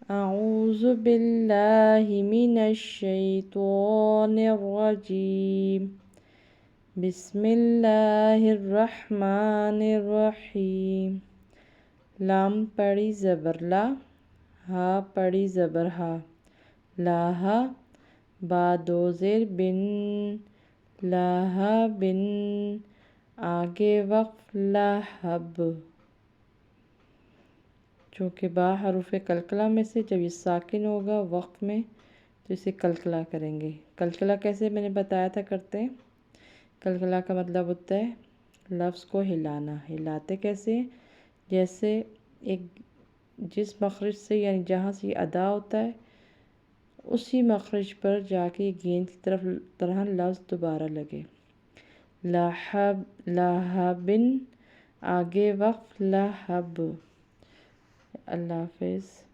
अऊज़ु बिल्लाहि मिनश्शैतानिर्रजीम। बिस्मिल्लाहिर्रहमानिर्रहीम। लाम पढ़ी ज़बर ला, हा पढ़ी ज़बर हा, लाहा बा दो ज़ेर बिन, लाहा बिन, आगे वक़्फ़ लहब। चूँकि बा हरूफ कलकला में से जब ये साकिन होगा वक़्फ़ में तो इसे कलकला करेंगे। कलकला कैसे मैंने बताया था करते हैं। कलकला का मतलब होता है लफ्ज़ को हिलाना। हिलाते कैसे? जैसे एक जिस मखरज से यानी जहाँ से ये अदा होता है उसी मखरज पर जाके गेंद की तरह लफ्ज़ दोबारा लगे। लहब, लहबिन, आगे वक़्फ़ लहब। अल्लाह हाफ़िज़।